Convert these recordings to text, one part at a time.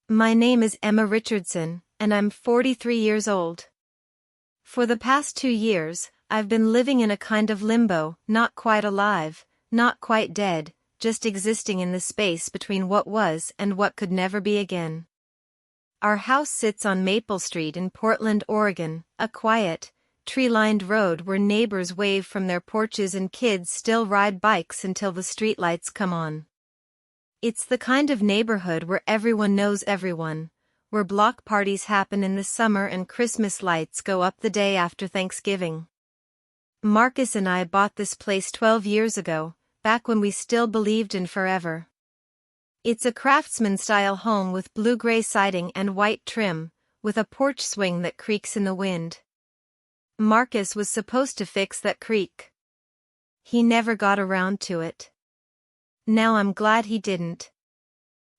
My name is Emma Richardson, and I'm 43 years old. For the past 2 years, I've been living in a kind of limbo, not quite alive, not quite dead, just existing in the space between what was and what could never be again. Our house sits on Maple Street in Portland, Oregon, a quiet, tree-lined road where neighbors wave from their porches and kids still ride bikes until the streetlights come on. It's the kind of neighborhood where everyone knows everyone, where block parties happen in the summer and Christmas lights go up the day after Thanksgiving. Marcus and I bought this place 12 years ago, back when we still believed in forever. It's a craftsman-style home with blue-gray siding and white trim, with a porch swing that creaks in the wind. Marcus was supposed to fix that creak. He never got around to it. Now I'm glad he didn't.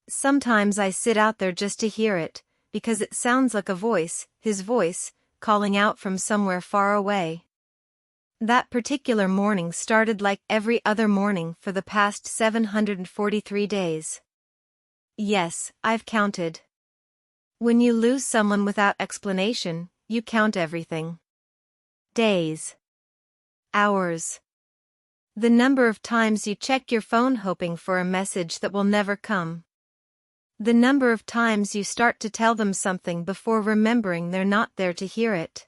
Sometimes I sit out there just to hear it, because it sounds like a voice, his voice, calling out from somewhere far away. That particular morning started like every other morning for the past 743 days. Yes, I've counted. When you lose someone without explanation, you count everything. Days. Hours. The number of times you check your phone hoping for a message that will never come. The number of times you start to tell them something before remembering they're not there to hear it.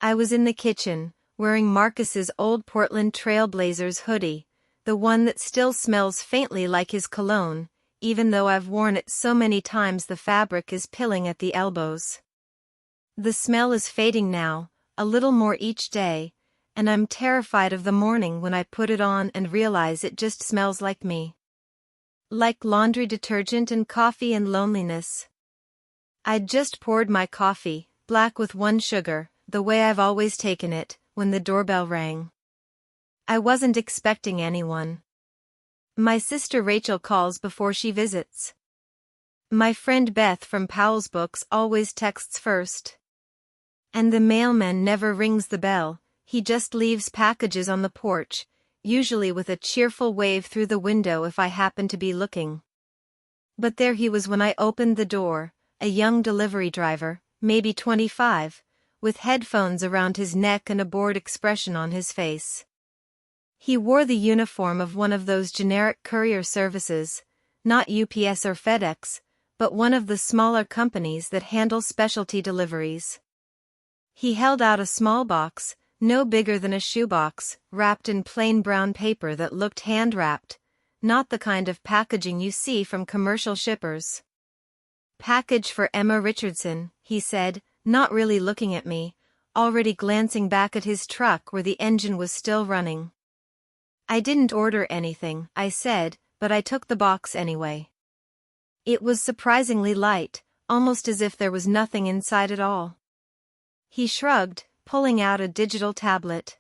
I was in the kitchen, wearing Marcus's old Portland Trail Blazers hoodie, the one that still smells faintly like his cologne, even though I've worn it so many times the fabric is pilling at the elbows. The smell is fading now, a little more each day, and I'm terrified of the morning when I put it on and realize it just smells like me. Like laundry detergent and coffee and loneliness. I'd just poured my coffee, black with 1 sugar, the way I've always taken it, when the doorbell rang. I wasn't expecting anyone. My sister Rachel calls before she visits. My friend Beth from Powell's Books always texts first. And the mailman never rings the bell, he just leaves packages on the porch, usually with a cheerful wave through the window if I happen to be looking. But there he was when I opened the door, a young delivery driver, maybe 25, with headphones around his neck and a bored expression on his face. He wore the uniform of one of those generic courier services, not UPS or FedEx, but one of the smaller companies that handle specialty deliveries. He held out a small box, no bigger than a shoebox, wrapped in plain brown paper that looked hand-wrapped, not the kind of packaging you see from commercial shippers. "Package for Emma Richardson," he said, not really looking at me, already glancing back at his truck where the engine was still running. "I didn't order anything," I said, but I took the box anyway. It was surprisingly light, almost as if there was nothing inside at all. He shrugged, pulling out a digital tablet.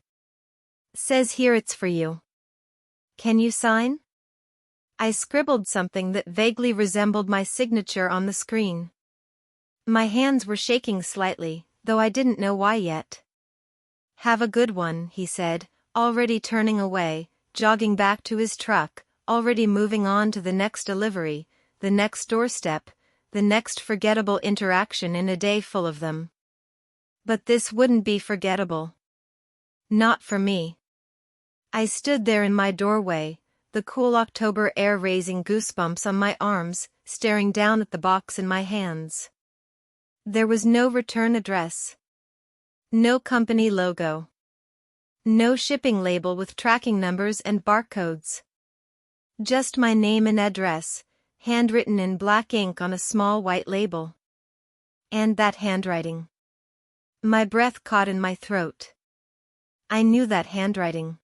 "Says here it's for you. Can you sign?" I scribbled something that vaguely resembled my signature on the screen. My hands were shaking slightly, though I didn't know why yet. "Have a good one," he said, already turning away, jogging back to his truck, already moving on to the next delivery, the next doorstep, the next forgettable interaction in a day full of them. But this wouldn't be forgettable. Not for me. I stood there in my doorway, the cool October air raising goosebumps on my arms, staring down at the box in my hands. There was no return address. No company logo. No shipping label with tracking numbers and barcodes. Just my name and address, handwritten in black ink on a small white label. And that handwriting. My breath caught in my throat. I knew that handwriting.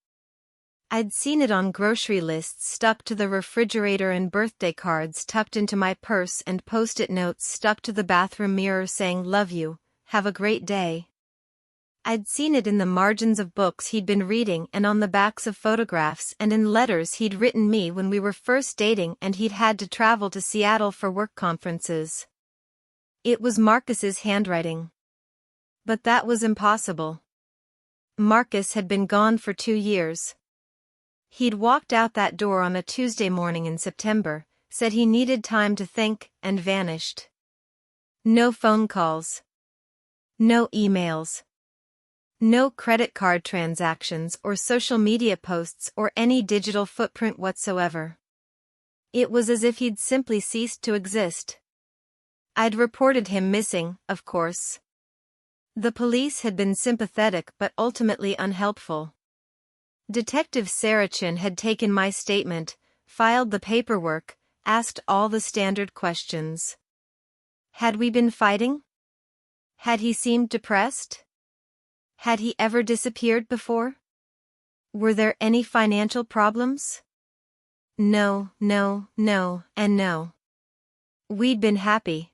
I'd seen it on grocery lists stuck to the refrigerator and birthday cards tucked into my purse and post-it notes stuck to the bathroom mirror saying "Love you, have a great day." I'd seen it in the margins of books he'd been reading and on the backs of photographs and in letters he'd written me when we were first dating and he'd had to travel to Seattle for work conferences. It was Marcus's handwriting. But that was impossible. Marcus had been gone for 2 years. He'd walked out that door on a Tuesday morning in September, said he needed time to think, and vanished. No phone calls. No emails. No credit card transactions or social media posts or any digital footprint whatsoever. It was as if he'd simply ceased to exist. I'd reported him missing, of course. The police had been sympathetic but ultimately unhelpful. Detective Sarachin had taken my statement, filed the paperwork, asked all the standard questions. Had we been fighting? Had he seemed depressed? Had he ever disappeared before? Were there any financial problems? No, no, no, and no. We'd been happy.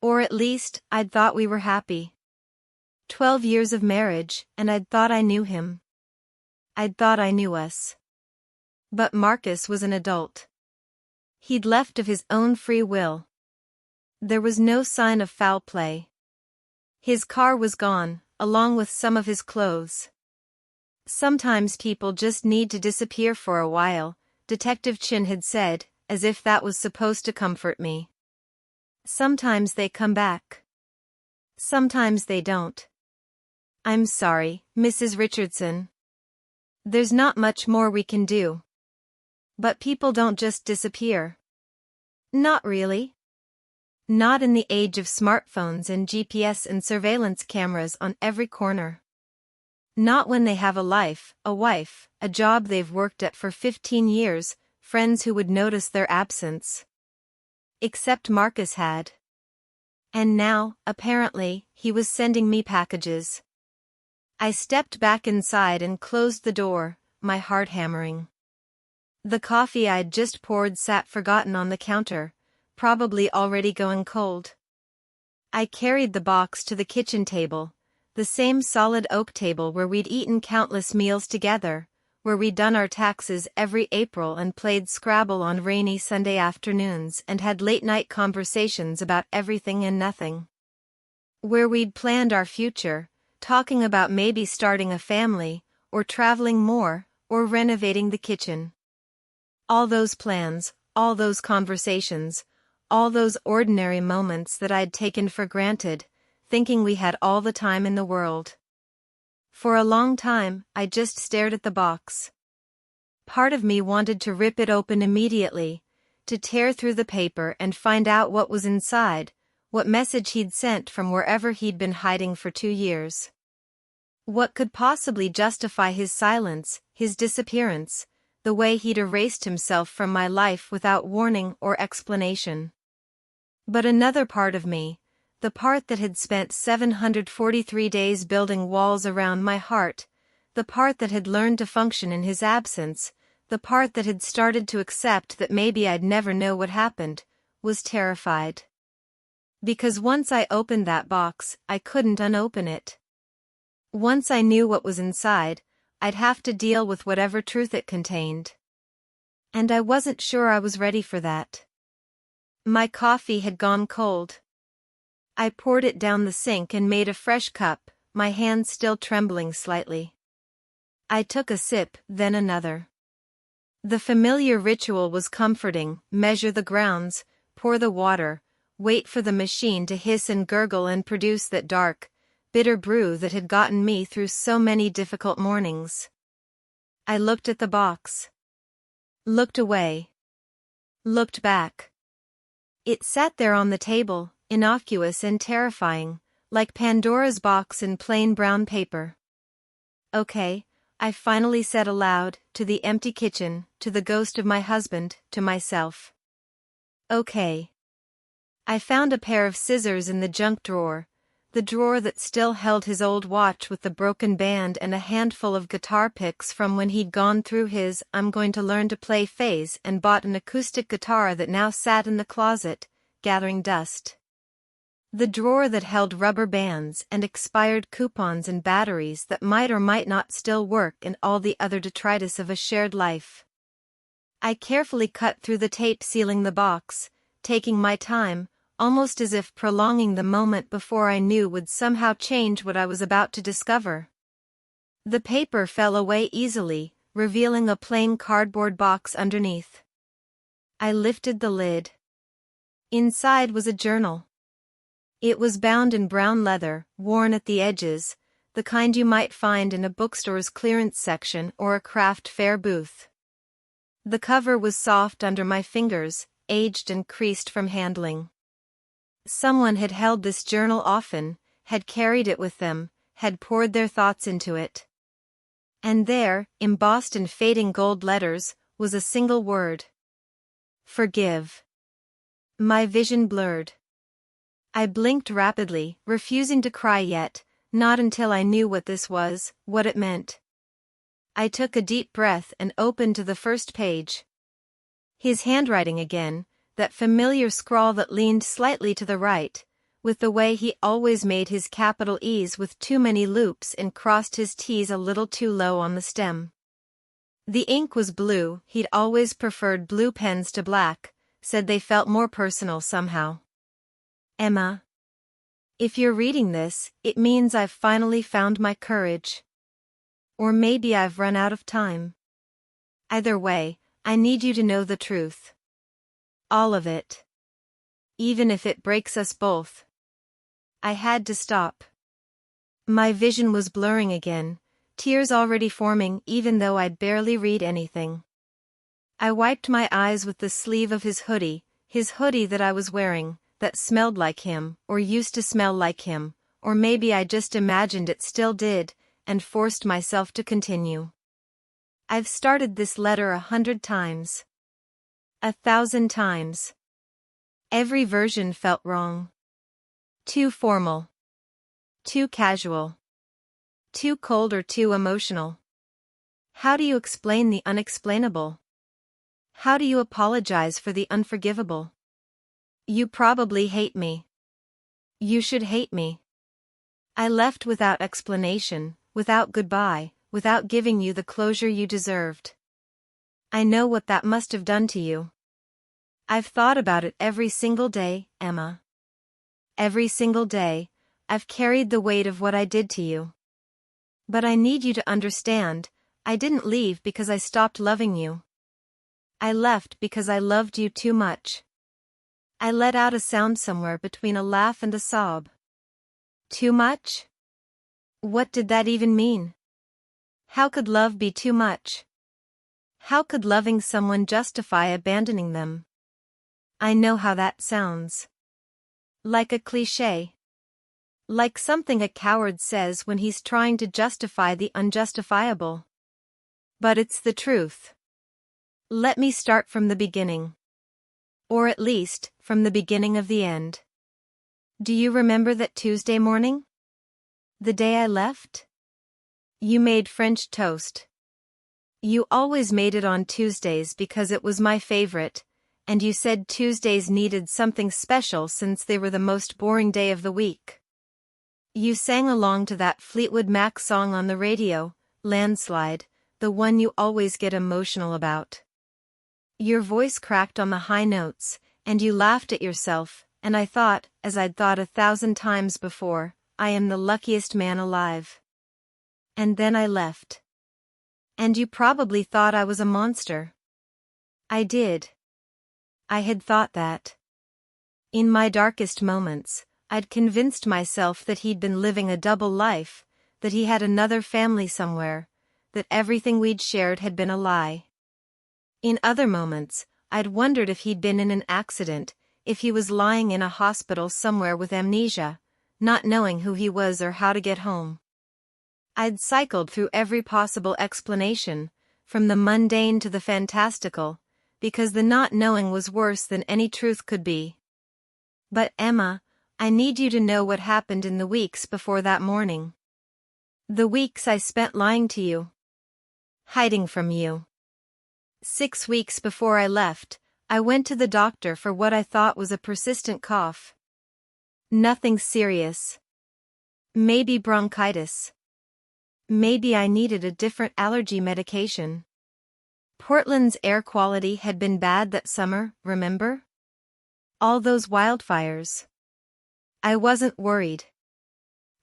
Or at least, I'd thought we were happy. 12 years of marriage, and I'd thought I knew him. I'd thought I knew us. But Marcus was an adult. He'd left of his own free will. There was no sign of foul play. His car was gone, along with some of his clothes. Sometimes people just need to disappear for a while, Detective Chin had said, as if that was supposed to comfort me. Sometimes they come back. Sometimes they don't. I'm sorry, Mrs. Richardson. There's not much more we can do. But people don't just disappear. Not really. Not in the age of smartphones and GPS and surveillance cameras on every corner. Not when they have a life, a wife, a job they've worked at for 15 years, friends who would notice their absence. Except Marcus had. And now, apparently, he was sending me packages. I stepped back inside and closed the door, my heart hammering. The coffee I'd just poured sat forgotten on the counter, probably already going cold. I carried the box to the kitchen table, the same solid oak table where we'd eaten countless meals together, where we'd done our taxes every April and played Scrabble on rainy Sunday afternoons and had late-night conversations about everything and nothing. Where we'd planned our future, talking about maybe starting a family, or traveling more, or renovating the kitchen. All those plans, all those conversations, all those ordinary moments that I'd taken for granted, thinking we had all the time in the world. For a long time, I just stared at the box. Part of me wanted to rip it open immediately, to tear through the paper and find out what was inside, what message he'd sent from wherever he'd been hiding for 2 years. What could possibly justify his silence, his disappearance, the way he'd erased himself from my life without warning or explanation. But another part of me, the part that had spent 743 days building walls around my heart, the part that had learned to function in his absence, the part that had started to accept that maybe I'd never know what happened, was terrified. Because once I opened that box, I couldn't unopen it. Once I knew what was inside, I'd have to deal with whatever truth it contained. And I wasn't sure I was ready for that. My coffee had gone cold. I poured it down the sink and made a fresh cup, my hands still trembling slightly. I took a sip, then another. The familiar ritual was comforting: measure the grounds, pour the water, wait for the machine to hiss and gurgle and produce that dark, bitter brew that had gotten me through so many difficult mornings. I looked at the box. Looked away. Looked back. It sat there on the table, innocuous and terrifying, like Pandora's box in plain brown paper. Okay, I finally said aloud, to the empty kitchen, to the ghost of my husband, to myself. Okay. I found a pair of scissors in the junk drawer, the drawer that still held his old watch with the broken band and a handful of guitar picks from when he'd gone through his "I'm going to learn to play" phase and bought an acoustic guitar that now sat in the closet, gathering dust. The drawer that held rubber bands and expired coupons and batteries that might or might not still work and all the other detritus of a shared life. I carefully cut through the tape sealing the box, taking my time, almost as if prolonging the moment before I knew would somehow change what I was about to discover. The paper fell away easily, revealing a plain cardboard box underneath. I lifted the lid. Inside was a journal. It was bound in brown leather, worn at the edges, the kind you might find in a bookstore's clearance section or a craft fair booth. The cover was soft under my fingers, aged and creased from handling. Someone had held this journal often, had carried it with them, had poured their thoughts into it. And there, embossed in fading gold letters, was a single word. Forgive. My vision blurred. I blinked rapidly, refusing to cry yet, not until I knew what this was, what it meant. I took a deep breath and opened to the first page. His handwriting again, that familiar scrawl that leaned slightly to the right, with the way he always made his capital E's with too many loops and crossed his T's a little too low on the stem. The ink was blue, he'd always preferred blue pens to black, said they felt more personal somehow. Emma. If you're reading this, it means I've finally found my courage. Or maybe I've run out of time. Either way, I need you to know the truth. All of it. Even if it breaks us both. I had to stop. My vision was blurring again, tears already forming even though I'd barely read anything. I wiped my eyes with the sleeve of his hoodie that I was wearing, that smelled like him, or used to smell like him, or maybe I just imagined it still did, and forced myself to continue. I've started this letter 100 times. 1,000 times. Every version felt wrong. Too formal. Too casual. Too cold or too emotional. How do you explain the unexplainable? How do you apologize for the unforgivable? You probably hate me. You should hate me. I left without explanation, without goodbye, without giving you the closure you deserved. I know what that must have done to you. I've thought about it every single day, Emma. Every single day, I've carried the weight of what I did to you. But I need you to understand, I didn't leave because I stopped loving you. I left because I loved you too much. I let out a sound somewhere between a laugh and a sob. Too much? What did that even mean? How could love be too much? How could loving someone justify abandoning them? I know how that sounds. Like a cliché. Like something a coward says when he's trying to justify the unjustifiable. But it's the truth. Let me start from the beginning. Or at least, from the beginning of the end. Do you remember that Tuesday morning? The day I left? You made French toast. You always made it on Tuesdays because it was my favorite, and you said Tuesdays needed something special since they were the most boring day of the week. You sang along to that Fleetwood Mac song on the radio, Landslide, the one you always get emotional about. Your voice cracked on the high notes, and you laughed at yourself, and I thought, as I'd thought 1,000 times before, I am the luckiest man alive. And then I left. And you probably thought I was a monster. I did. I had thought that. In my darkest moments, I'd convinced myself that he'd been living a double life, that he had another family somewhere, that everything we'd shared had been a lie. In other moments, I'd wondered if he'd been in an accident, if he was lying in a hospital somewhere with amnesia, not knowing who he was or how to get home. I'd cycled through every possible explanation, from the mundane to the fantastical, because the not knowing was worse than any truth could be. But Emma, I need you to know what happened in the weeks before that morning. The weeks I spent lying to you. Hiding from you. 6 weeks before I left, I went to the doctor for what I thought was a persistent cough. Nothing serious. Maybe bronchitis. Maybe I needed a different allergy medication. Portland's air quality had been bad that summer, remember? All those wildfires. I wasn't worried.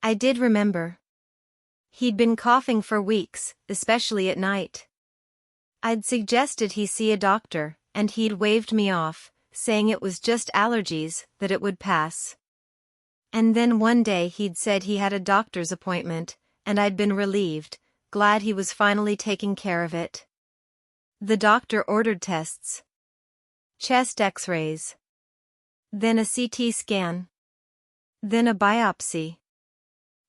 I did remember. He'd been coughing for weeks, especially at night. I'd suggested he see a doctor, and he'd waved me off, saying it was just allergies, that it would pass. And then one day he'd said he had a doctor's appointment, and I'd been relieved, glad he was finally taking care of it. The doctor ordered tests. Chest x-rays. Then a CT scan. Then a biopsy.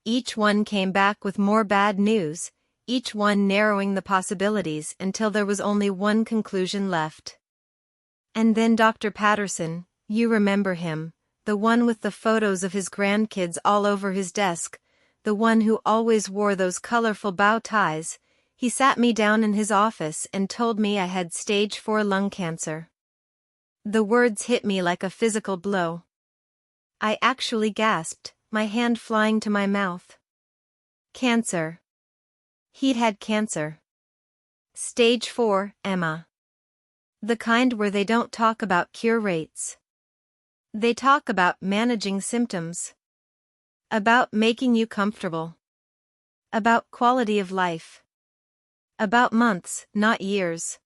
Each one came back with more bad news, each one narrowing the possibilities until there was only one conclusion left. And then Dr. Patterson, you remember him, the one with the photos of his grandkids all over his desk, the one who always wore those colorful bow ties, he sat me down in his office and told me I had stage 4 lung cancer. The words hit me like a physical blow. I actually gasped, my hand flying to my mouth. Cancer. He'd had cancer. Stage 4, Emma. The kind where they don't talk about cure rates. They talk about managing symptoms. About making you comfortable. About quality of life. About months, not years.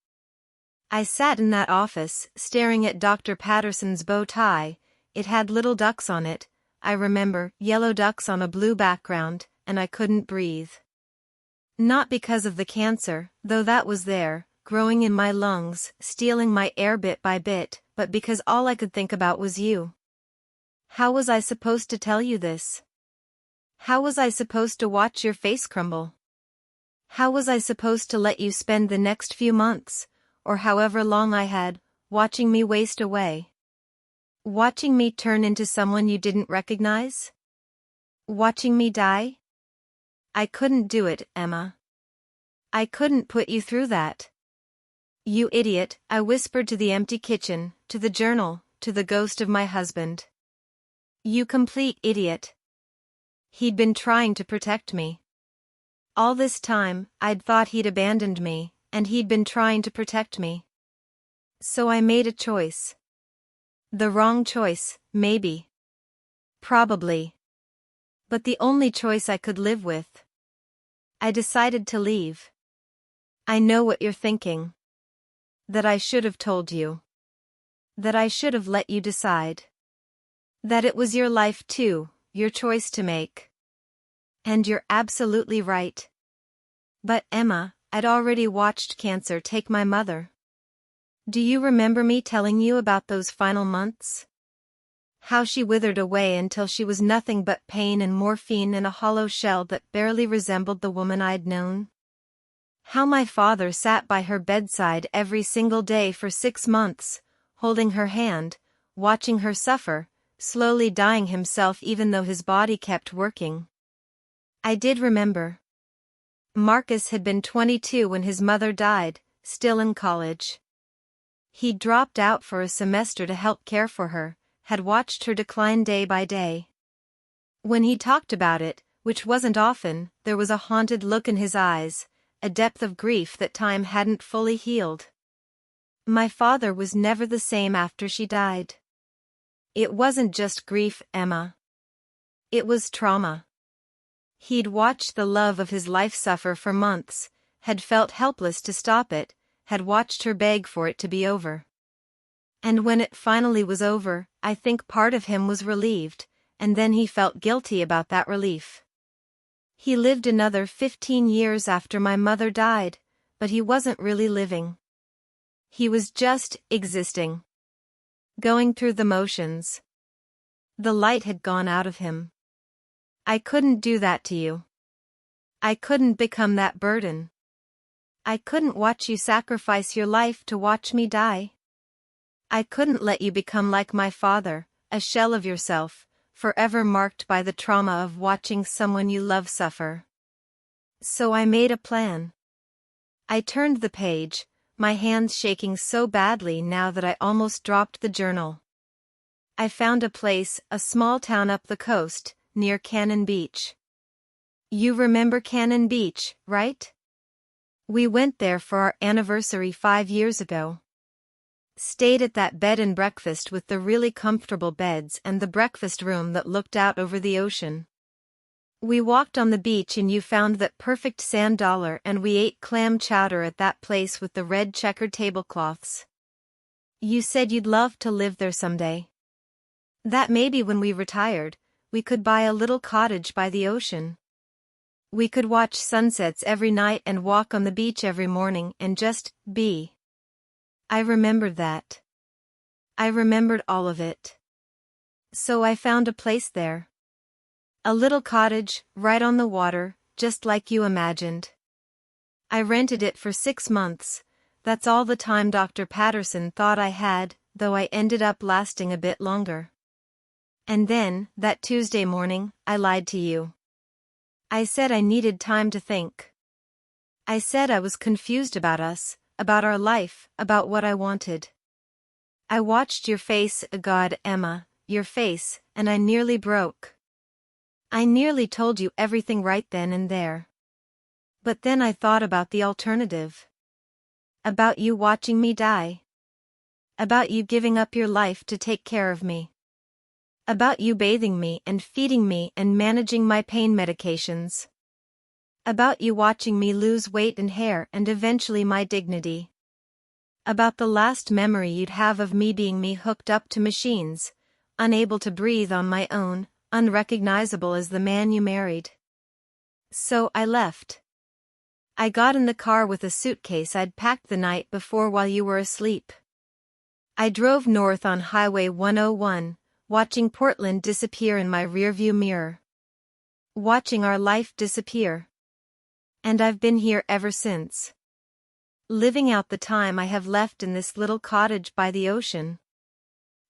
I sat in that office, staring at Dr. Patterson's bow tie. It had little ducks on it, I remember, yellow ducks on a blue background, and I couldn't breathe. Not because of the cancer, though that was there, growing in my lungs, stealing my air bit by bit, but because all I could think about was you. How was I supposed to tell you this? How was I supposed to watch your face crumble? How was I supposed to let you spend the next few months, or however long I had, watching me waste away? Watching me turn into someone you didn't recognize? Watching me die? I couldn't do it, Emma. I couldn't put you through that. You idiot, I whispered to the empty kitchen, to the journal, to the ghost of my husband. You complete idiot. He'd been trying to protect me. All this time, I'd thought he'd abandoned me, and he'd been trying to protect me. So I made a choice. The wrong choice, maybe. Probably. But the only choice I could live with. I decided to leave. I know what you're thinking. That I should have told you. That I should have let you decide. That it was your life too, your choice to make. And you're absolutely right. But Emma, I'd already watched cancer take my mother. Do you remember me telling you about those final months? How she withered away until she was nothing but pain and morphine in a hollow shell that barely resembled the woman I'd known? How my father sat by her bedside every single day for 6 months, holding her hand, watching her suffer, slowly dying himself even though his body kept working. I did remember. Marcus had been 22 when his mother died, still in college. He'd dropped out for a semester to help care for her, had watched her decline day by day. When he talked about it, which wasn't often, there was a haunted look in his eyes, a depth of grief that time hadn't fully healed. My father was never the same after she died. It wasn't just grief, Emma. It was trauma. He'd watched the love of his life suffer for months, had felt helpless to stop it, had watched her beg for it to be over. And when it finally was over, I think part of him was relieved, and then he felt guilty about that relief. He lived another 15 years after my mother died, but he wasn't really living. He was just existing. Going through the motions. The light had gone out of him. I couldn't do that to you. I couldn't become that burden. I couldn't watch you sacrifice your life to watch me die. I couldn't let you become like my father, a shell of yourself, forever marked by the trauma of watching someone you love suffer. So I made a plan. I turned the page, my hands shaking so badly now that I almost dropped the journal. I found a place, a small town up the coast, near Cannon Beach. You remember Cannon Beach, right? We went there for our anniversary 5 years ago. Stayed at that bed and breakfast with the really comfortable beds and the breakfast room that looked out over the ocean. We walked on the beach and you found that perfect sand dollar and we ate clam chowder at that place with the red checkered tablecloths. You said you'd love to live there someday. That maybe when we retired, we could buy a little cottage by the ocean. We could watch sunsets every night and walk on the beach every morning and just be. I remembered that. I remembered all of it. So I found a place there. A little cottage, right on the water, just like you imagined. I rented it for 6 months. That's all the time Dr. Patterson thought I had, though I ended up lasting a bit longer. And then, that Tuesday morning, I lied to you. I said I needed time to think. I said I was confused about us, about our life, about what I wanted. I watched your face, God, Emma, your face, and I nearly broke. I nearly told you everything right then and there. But then I thought about the alternative. About you watching me die. About you giving up your life to take care of me. About you bathing me and feeding me and managing my pain medications. About you watching me lose weight and hair and eventually my dignity. About the last memory you'd have of me being me hooked up to machines, unable to breathe on my own, unrecognizable as the man you married. So I left. I got in the car with a suitcase I'd packed the night before while you were asleep. I drove north on Highway 101, watching Portland disappear in my rearview mirror. Watching our life disappear. And I've been here ever since. Living out the time I have left in this little cottage by the ocean.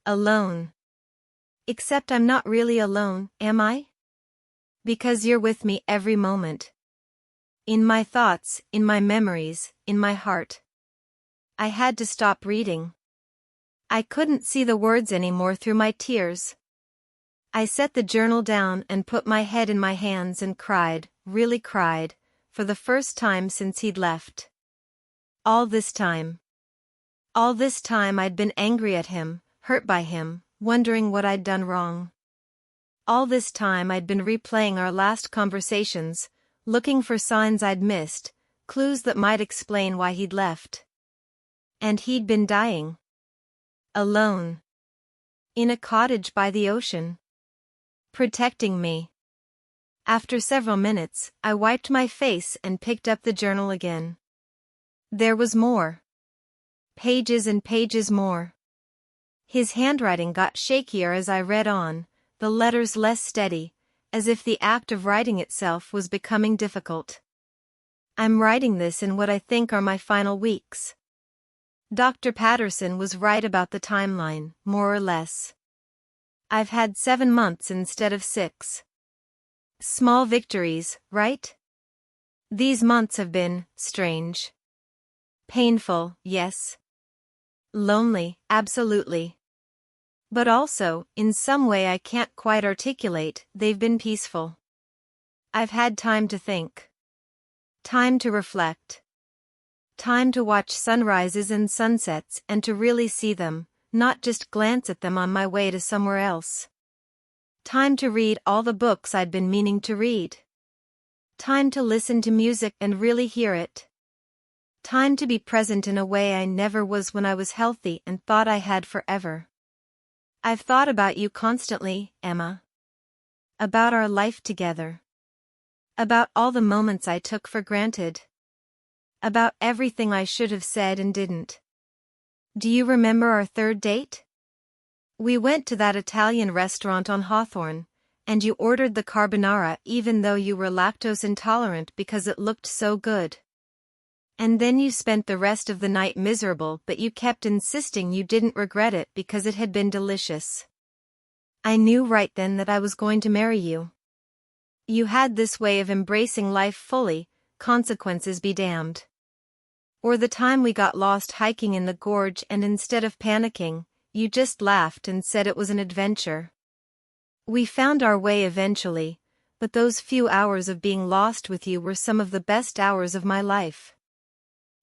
Alone. Except I'm not really alone, am I? Because you're with me every moment. In my thoughts, in my memories, in my heart. I had to stop reading. I couldn't see the words anymore through my tears. I set the journal down and put my head in my hands and cried, really cried, for the first time since he'd left. All this time. All this time I'd been angry at him, hurt by him, wondering what I'd done wrong. All this time I'd been replaying our last conversations, looking for signs I'd missed, clues that might explain why he'd left. And he'd been dying. Alone. In a cottage by the ocean. Protecting me. After several minutes, I wiped my face and picked up the journal again. There was more. Pages and pages more. His handwriting got shakier as I read on, the letters less steady, as if the act of writing itself was becoming difficult. I'm writing this in what I think are my final weeks. Dr. Patterson was right about the timeline, more or less. I've had 7 months instead of 6. Small victories, right? These months have been strange. Painful, yes. Lonely, absolutely. But also, in some way I can't quite articulate, they've been peaceful. I've had time to think. Time to reflect. Time to watch sunrises and sunsets and to really see them, not just glance at them on my way to somewhere else. Time to read all the books I'd been meaning to read. Time to listen to music and really hear it. Time to be present in a way I never was when I was healthy and thought I had forever. I've thought about you constantly, Emma. About our life together. About all the moments I took for granted. About everything I should have said and didn't. Do you remember our third date? We went to that Italian restaurant on Hawthorne, and you ordered the carbonara even though you were lactose intolerant because it looked so good. And then you spent the rest of the night miserable, but you kept insisting you didn't regret it because it had been delicious. I knew right then that I was going to marry you. You had this way of embracing life fully, consequences be damned. Or the time we got lost hiking in the gorge and instead of panicking, you just laughed and said it was an adventure. We found our way eventually, but those few hours of being lost with you were some of the best hours of my life.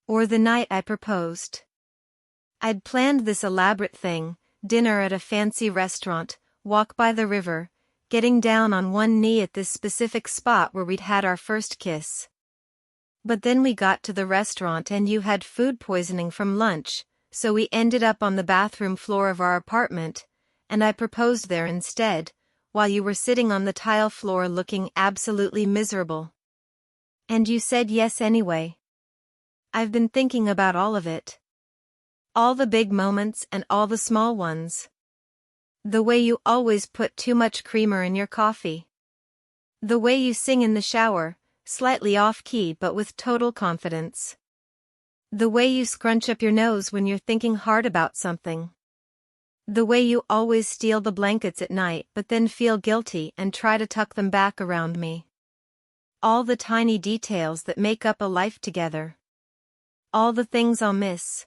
Or the night I proposed. I'd planned this elaborate thing, dinner at a fancy restaurant, walk by the river, getting down on one knee at this specific spot where we'd had our first kiss. But then we got to the restaurant and you had food poisoning from lunch, so we ended up on the bathroom floor of our apartment, and I proposed there instead, while you were sitting on the tile floor looking absolutely miserable. And you said yes anyway. I've been thinking about all of it. All the big moments and all the small ones. The way you always put too much creamer in your coffee. The way you sing in the shower, slightly off-key but with total confidence. The way you scrunch up your nose when you're thinking hard about something. The way you always steal the blankets at night but then feel guilty and try to tuck them back around me. All the tiny details that make up a life together. All the things I'll miss.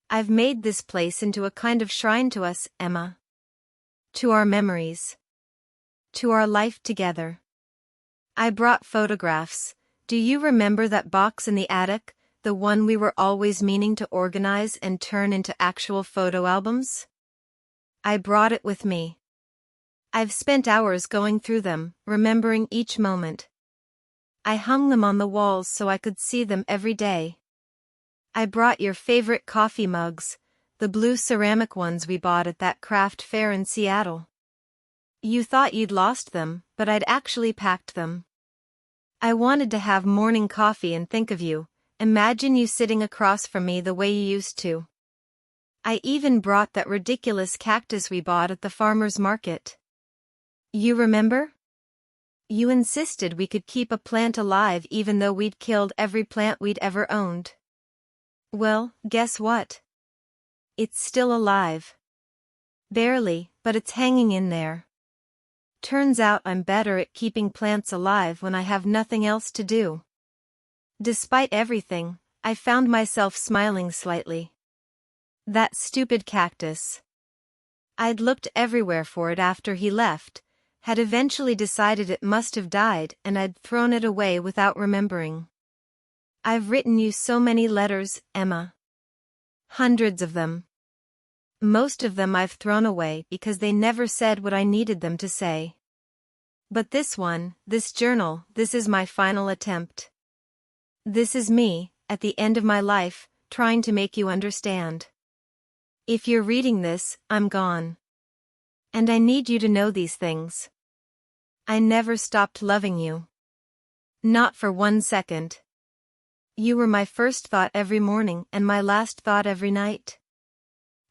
I've made this place into a kind of shrine to us, Emma. To our memories. To our life together. I brought photographs. Do you remember that box in the attic, the one we were always meaning to organize and turn into actual photo albums? I brought it with me. I've spent hours going through them, remembering each moment. I hung them on the walls so I could see them every day. I brought your favorite coffee mugs, the blue ceramic ones we bought at that craft fair in Seattle. You thought you'd lost them, but I'd actually packed them. I wanted to have morning coffee and think of you, imagine you sitting across from me the way you used to. I even brought that ridiculous cactus we bought at the farmer's market. You remember? You insisted we could keep a plant alive even though we'd killed every plant we'd ever owned. Well, guess what? It's still alive. Barely, but it's hanging in there. Turns out I'm better at keeping plants alive when I have nothing else to do. Despite everything, I found myself smiling slightly. That stupid cactus. I'd looked everywhere for it after he left, had eventually decided it must have died and I'd thrown it away without remembering. I've written you so many letters, Emma. Hundreds of them. Most of them I've thrown away because they never said what I needed them to say. But this one, this journal, this is my final attempt. This is me, at the end of my life, trying to make you understand. If you're reading this, I'm gone. And I need you to know these things. I never stopped loving you. Not for 1 second. You were my first thought every morning and my last thought every night.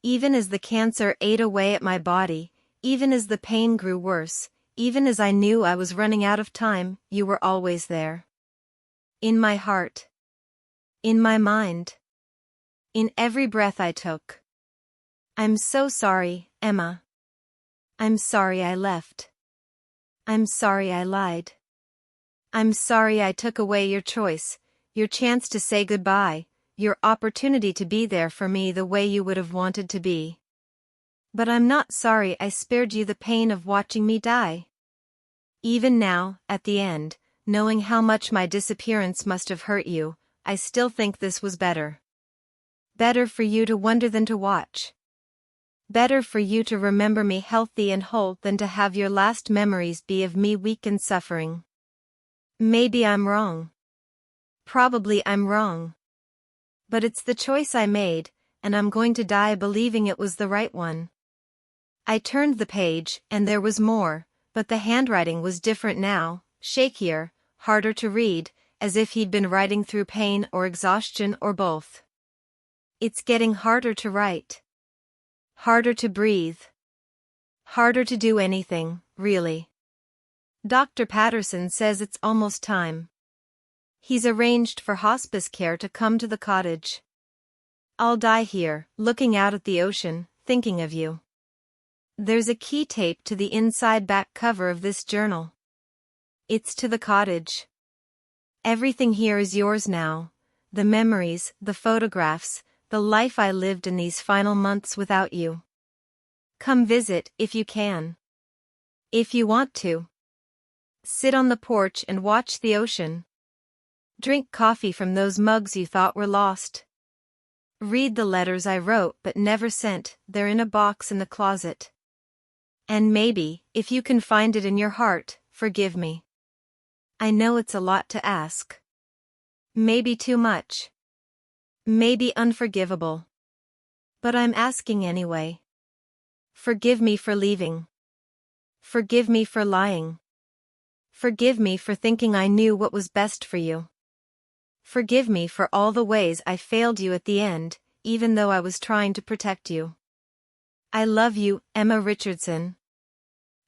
Even as the cancer ate away at my body, even as the pain grew worse, even as I knew I was running out of time, you were always there. In my heart. In my mind. In every breath I took. I'm so sorry, Emma. I'm sorry I left. I'm sorry I lied. I'm sorry I took away your choice, your chance to say goodbye, your opportunity to be there for me the way you would have wanted to be. But I'm not sorry I spared you the pain of watching me die. Even now, at the end, knowing how much my disappearance must have hurt you, I still think this was better. Better for you to wonder than to watch. Better for you to remember me healthy and whole than to have your last memories be of me weak and suffering. Maybe I'm wrong. Probably I'm wrong. But it's the choice I made, and I'm going to die believing it was the right one. I turned the page, and there was more, but the handwriting was different now, shakier, harder to read, as if he'd been writing through pain or exhaustion or both. It's getting harder to write. Harder to breathe. Harder to do anything, really. Dr. Patterson says it's almost time. He's arranged for hospice care to come to the cottage. I'll die here, looking out at the ocean, thinking of you. There's a key tape to the inside back cover of this journal. It's to the cottage. Everything here is yours now. The memories, the photographs, the life I lived in these final months without you. Come visit if you can. If you want to. Sit on the porch and watch the ocean. Drink coffee from those mugs you thought were lost. Read the letters I wrote but never sent, they're in a box in the closet. And maybe, if you can find it in your heart, forgive me. I know it's a lot to ask. Maybe too much. Maybe unforgivable. But I'm asking anyway. Forgive me for leaving. Forgive me for lying. Forgive me for thinking I knew what was best for you. Forgive me for all the ways I failed you at the end, even though I was trying to protect you. I love you, Emma Richardson.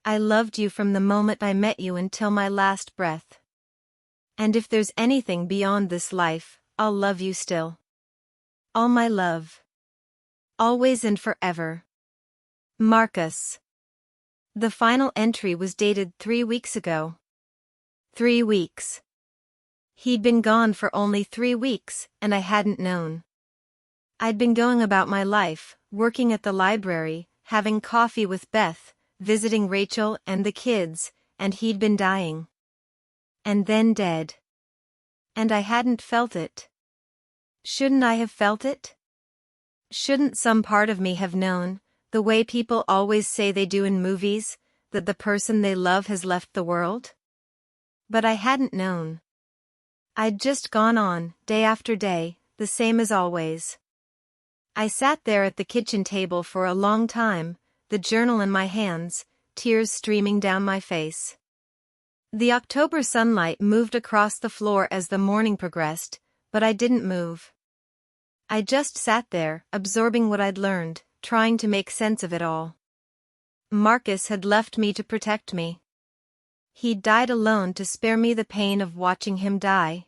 I loved you from the moment I met you until my last breath. And if there's anything beyond this life, I'll love you still. All my love. Always and forever. Marcus. The final entry was dated 3 weeks ago. 3 weeks. He'd been gone for only 3 weeks, and I hadn't known. I'd been going about my life, working at the library, having coffee with Beth, visiting Rachel and the kids, and he'd been dying. And then dead. And I hadn't felt it. Shouldn't I have felt it? Shouldn't some part of me have known, the way people always say they do in movies, that the person they love has left the world? But I hadn't known. I'd just gone on, day after day, the same as always. I sat there at the kitchen table for a long time, the journal in my hands, tears streaming down my face. The October sunlight moved across the floor as the morning progressed, but I didn't move. I just sat there, absorbing what I'd learned, trying to make sense of it all. Marcus had left me to protect me. He'd died alone to spare me the pain of watching him die.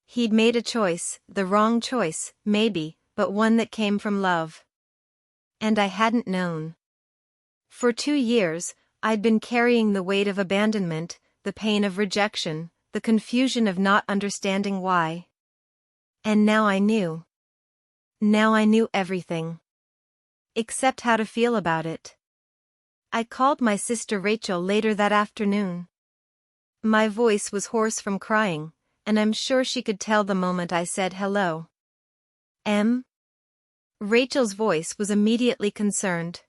He'd made a choice, the wrong choice, maybe, but one that came from love. And I hadn't known. For 2 years, I'd been carrying the weight of abandonment, the pain of rejection, the confusion of not understanding why. And now I knew. Now I knew everything. Except how to feel about it. I called my sister Rachel later that afternoon. My voice was hoarse from crying, and I'm sure she could tell the moment I said hello. Rachel's voice was immediately concerned.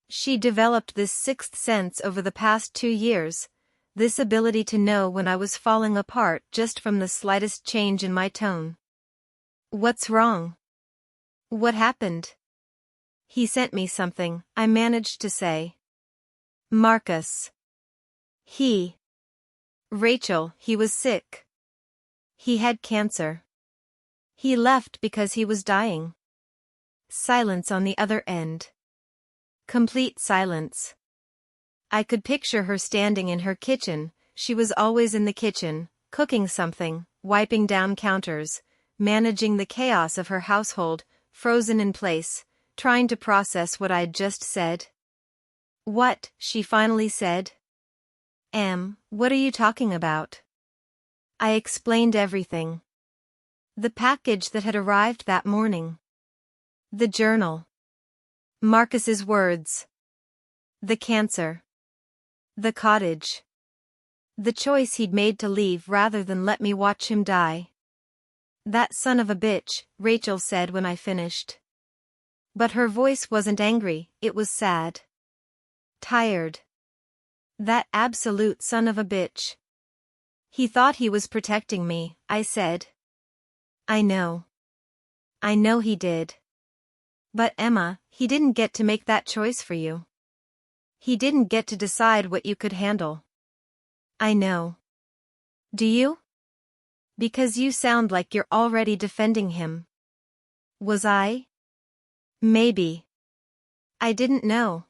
She developed this sixth sense over the past 2 years, this ability to know when I was falling apart just from the slightest change in my tone. What's wrong? What happened? He sent me something, I managed to say. Marcus. Rachel, he was sick. He had cancer. He left because he was dying. Silence on the other end. Complete silence. I could picture her standing in her kitchen, she was always in the kitchen, cooking something, wiping down counters, managing the chaos of her household, frozen in place, trying to process what I'd just said. What, she finally said. What are you talking about? I explained everything. The package that had arrived that morning. The journal. Marcus's words. The cancer. The cottage. The choice he'd made to leave rather than let me watch him die. That son of a bitch, Rachel said when I finished. But her voice wasn't angry, it was sad. Tired. That absolute son of a bitch. He thought he was protecting me, I said. I know. I know he did. But Emma, he didn't get to make that choice for you. He didn't get to decide what you could handle. I know. Do you? Because you sound like you're already defending him. Was I? Maybe. I didn't know.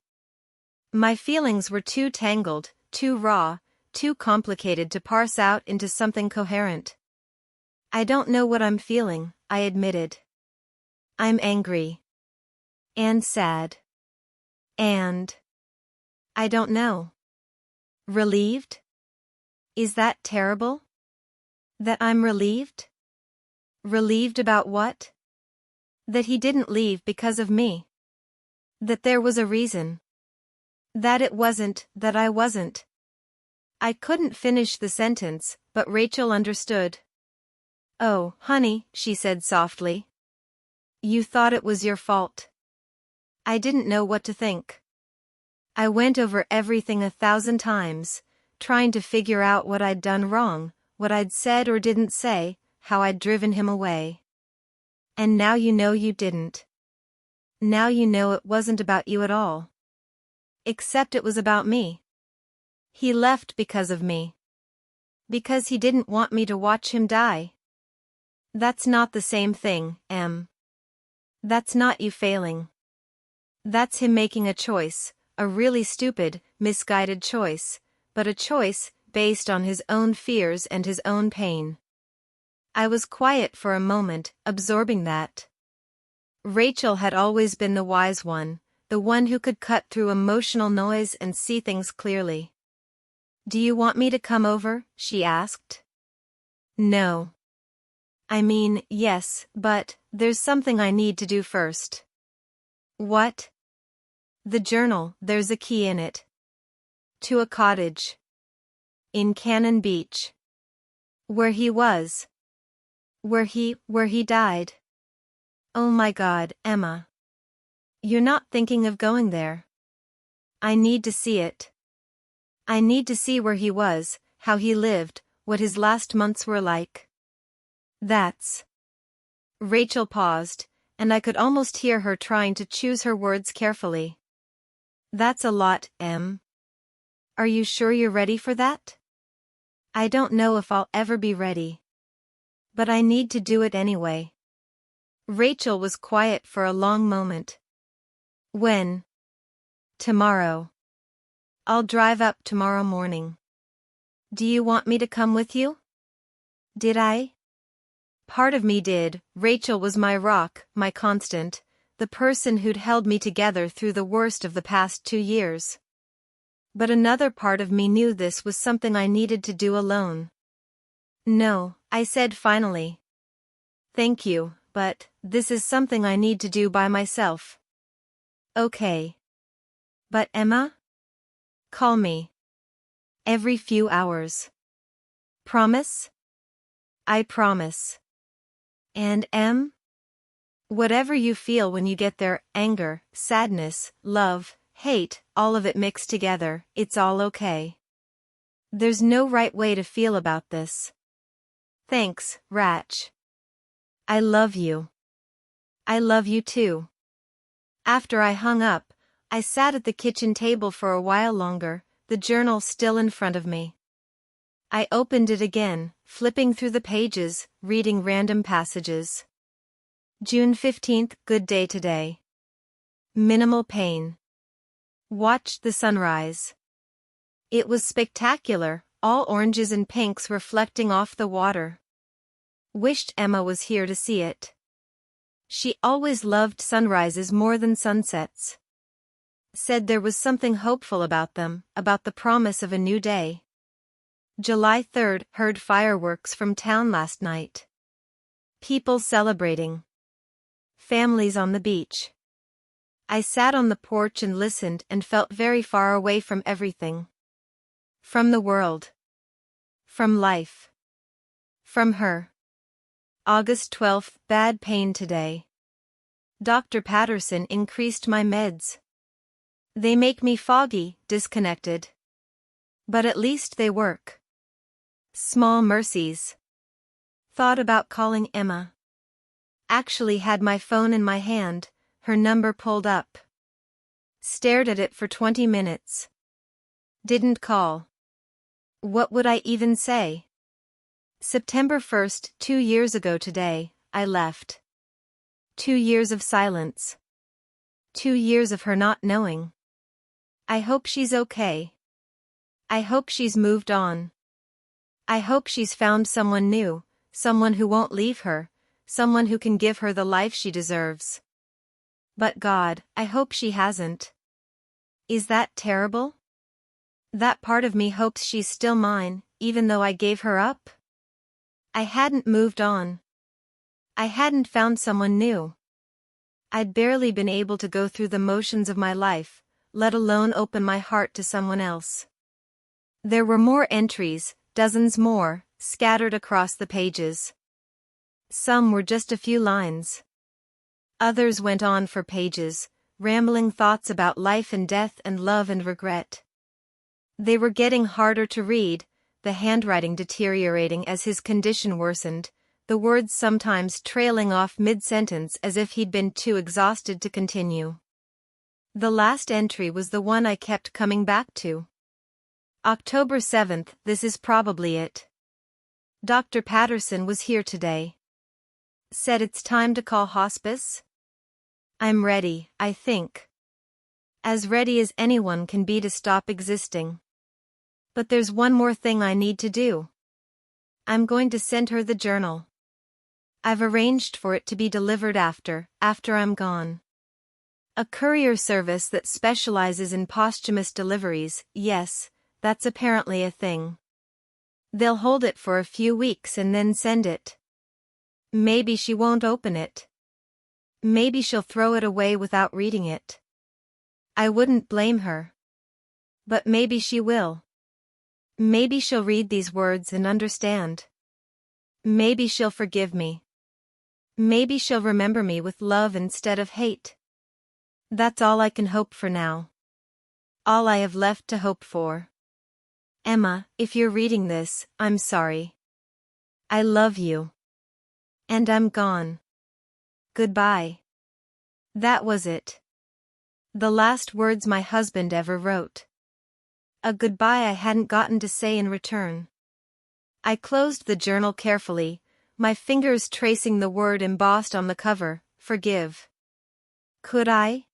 My feelings were too tangled, too raw, too complicated to parse out into something coherent. I don't know what I'm feeling, I admitted. I'm angry. And sad. And I don't know. Relieved? Is that terrible? That I'm relieved? Relieved about what? That he didn't leave because of me. That there was a reason. That it wasn't, that I wasn't. I couldn't finish the sentence, but Rachel understood. Oh, honey, she said softly. You thought it was your fault. I didn't know what to think. I went over everything 1,000 times, trying to figure out what I'd done wrong, what I'd said or didn't say, how I'd driven him away. And now you know you didn't. Now you know it wasn't about you at all. Except it was about me. He left because of me. Because he didn't want me to watch him die. That's not the same thing, Em. That's not you failing. That's him making a choice, a really stupid, misguided choice, but a choice based on his own fears and his own pain. I was quiet for a moment, absorbing that. Rachel had always been the wise one, the one who could cut through emotional noise and see things clearly. "Do you want me to come over?" she asked. "No. I mean, yes, but there's something I need to do first." "What?" "The journal, there's a key in it. To a cottage. In Cannon Beach. Where he was. Where he died." "Oh my God, Emma. You're not thinking of going there." "I need to see it. I need to see where he was, how he lived, what his last months were like." "That's..." Rachel paused, and I could almost hear her trying to choose her words carefully. "That's a lot, Em. Are you sure you're ready for that?" "I don't know if I'll ever be ready. But I need to do it anyway." Rachel was quiet for a long moment. "When?" "Tomorrow. I'll drive up tomorrow morning." "Do you want me to come with you?" Did I? Part of me did. Rachel was my rock, my constant, the person who'd held me together through the worst of the past 2 years. But another part of me knew this was something I needed to do alone. "No," I said finally. "Thank you, but this is something I need to do by myself." "Okay. But Emma? Call me. Every few hours. Promise?" "I promise." "And Em? Whatever you feel when you get there, anger, sadness, love, hate, all of it mixed together, it's all okay. There's no right way to feel about this." "Thanks, Rach. I love you." "I love you too." After I hung up, I sat at the kitchen table for a while longer, the journal still in front of me. I opened it again, flipping through the pages, reading random passages. June 15th, good day today. Minimal pain. Watched the sunrise. It was spectacular, all oranges and pinks reflecting off the water. Wished Emma was here to see it. She always loved sunrises more than sunsets. Said there was something hopeful about them, about the promise of a new day. July 3rd, heard fireworks from town last night. People celebrating. Families on the beach. I sat on the porch and listened and felt very far away from everything. From the world. From life. From her. August 12th, bad pain today. Dr. Patterson increased my meds. They make me foggy, disconnected. But at least they work. Small mercies. Thought about calling Emma. Actually had my phone in my hand, her number pulled up. Stared at it for 20 minutes. Didn't call. What would I even say? September 1st, 2 years ago today, I left. 2 years of silence. 2 years of her not knowing. I hope she's okay. I hope she's moved on. I hope she's found someone new, someone who won't leave her, someone who can give her the life she deserves. But God, I hope she hasn't. Is that terrible? That part of me hopes she's still mine, even though I gave her up? I hadn't moved on. I hadn't found someone new. I'd barely been able to go through the motions of my life, let alone open my heart to someone else. There were more entries, dozens more, scattered across the pages. Some were just a few lines. Others went on for pages, rambling thoughts about life and death and love and regret. They were getting harder to read, the handwriting deteriorating as his condition worsened, the words sometimes trailing off mid-sentence as if he'd been too exhausted to continue. The last entry was the one I kept coming back to. October 7th, this is probably it. Dr. Patterson was here today. Said it's time to call hospice? I'm ready, I think. As ready as anyone can be to stop existing. But there's one more thing I need to do. I'm going to send her the journal. I've arranged for it to be delivered after I'm gone. A courier service that specializes in posthumous deliveries, yes, that's apparently a thing. They'll hold it for a few weeks and then send it. Maybe she won't open it. Maybe she'll throw it away without reading it. I wouldn't blame her. But maybe she will. Maybe she'll read these words and understand. Maybe she'll forgive me. Maybe she'll remember me with love instead of hate. That's all I can hope for now. All I have left to hope for. Emma, if you're reading this, I'm sorry. I love you. And I'm gone. Goodbye. That was it. The last words my husband ever wrote. A goodbye I hadn't gotten to say in return. I closed the journal carefully, my fingers tracing the word embossed on the cover, forgive. Could I?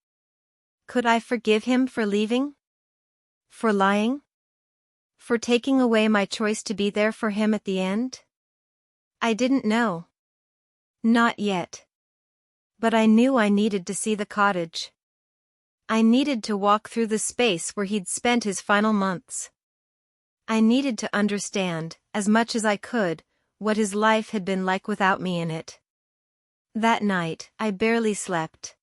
Could I forgive him for leaving? For lying? For taking away my choice to be there for him at the end? I didn't know. Not yet. But I knew I needed to see the cottage. I needed to walk through the space where he'd spent his final months. I needed to understand, as much as I could, what his life had been like without me in it. That night, I barely slept.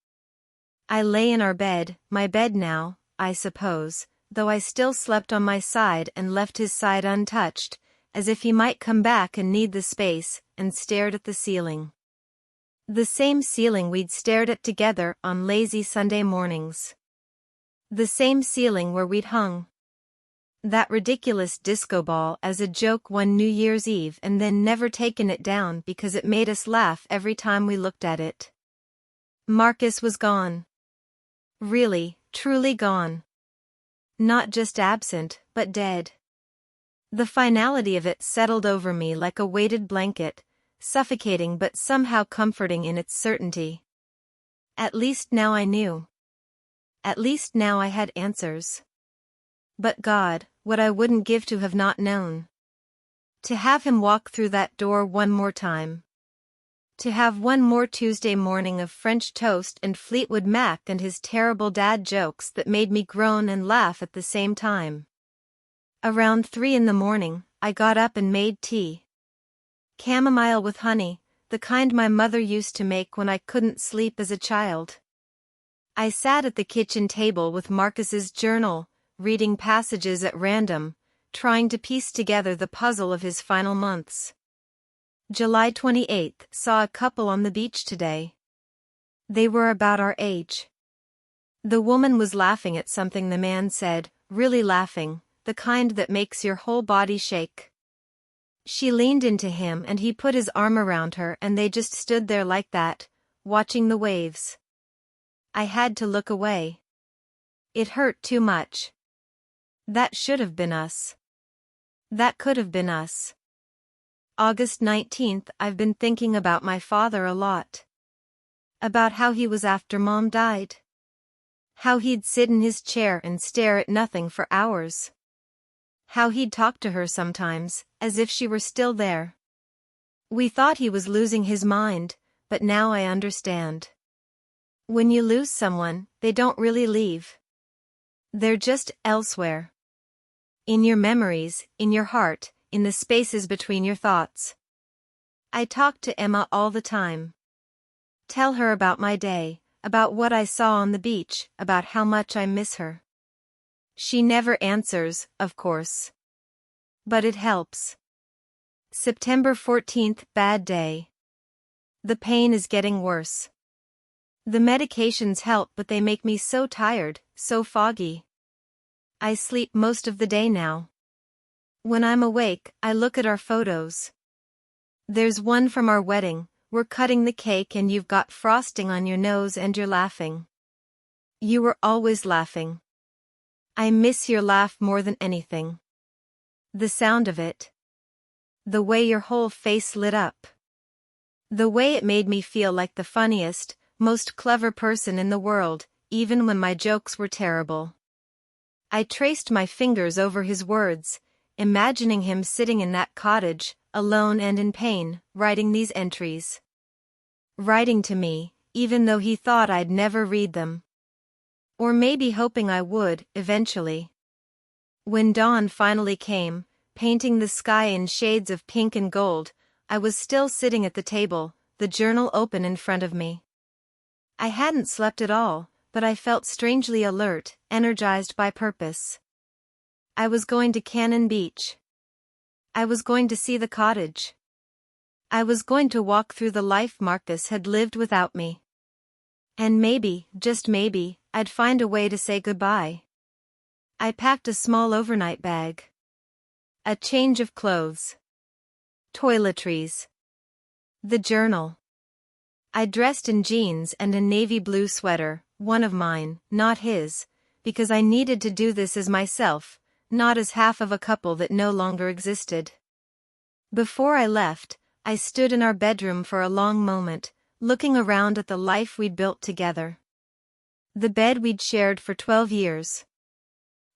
I lay in our bed, my bed now, I suppose, though I still slept on my side and left his side untouched, as if he might come back and need the space, and stared at the ceiling. The same ceiling we'd stared at together on lazy Sunday mornings. The same ceiling where we'd hung that ridiculous disco ball as a joke one New Year's Eve and then never taken it down because it made us laugh every time we looked at it. Marcus was gone. Really, truly gone. Not just absent, but dead. The finality of it settled over me like a weighted blanket, suffocating but somehow comforting in its certainty. At least now I knew. At least now I had answers. But God, what I wouldn't give to have not known. To have him walk through that door one more time. To have one more Tuesday morning of French toast and Fleetwood Mac and his terrible dad jokes that made me groan and laugh at the same time. Around 3 a.m, I got up and made tea. Chamomile with honey, the kind my mother used to make when I couldn't sleep as a child. I sat at the kitchen table with Marcus's journal, reading passages at random, trying to piece together the puzzle of his final months. July 28th, saw a couple on the beach today. They were about our age. The woman was laughing at something the man said, really laughing, the kind that makes your whole body shake. She leaned into him and he put his arm around her and they just stood there like that, watching the waves. I had to look away. It hurt too much. That should have been us. That could have been us. August 19th, I've been thinking about my father a lot. About how he was after Mom died. How he'd sit in his chair and stare at nothing for hours. How he'd talk to her sometimes, as if she were still there. We thought he was losing his mind, but now I understand. When you lose someone, they don't really leave. They're just elsewhere. In your memories, in your heart, in the spaces between your thoughts. I talk to Emma all the time. Tell her about my day, about what I saw on the beach, about how much I miss her. She never answers, of course. But it helps. September 14th, bad day. The pain is getting worse. The medications help but they make me so tired, so foggy. I sleep most of the day now. When I'm awake, I look at our photos. There's one from our wedding. We're cutting the cake and you've got frosting on your nose and you're laughing. You were always laughing. I miss your laugh more than anything. The sound of it. The way your whole face lit up. The way it made me feel like the funniest, most clever person in the world, even when my jokes were terrible. I traced my fingers over his words, imagining him sitting in that cottage, alone and in pain, writing these entries. Writing to me, even though he thought I'd never read them. Or maybe hoping I would, eventually. When dawn finally came, painting the sky in shades of pink and gold, I was still sitting at the table, the journal open in front of me. I hadn't slept at all, but I felt strangely alert, energized by purpose. I was going to Cannon Beach. I was going to see the cottage. I was going to walk through the life Marcus had lived without me. And maybe, just maybe, I'd find a way to say goodbye. I packed a small overnight bag. A change of clothes. Toiletries. The journal. I dressed in jeans and a navy blue sweater, one of mine, not his, because I needed to do this as myself, not as half of a couple that no longer existed. Before I left, I stood in our bedroom for a long moment, looking around at the life we'd built together. The bed we'd shared for 12 years.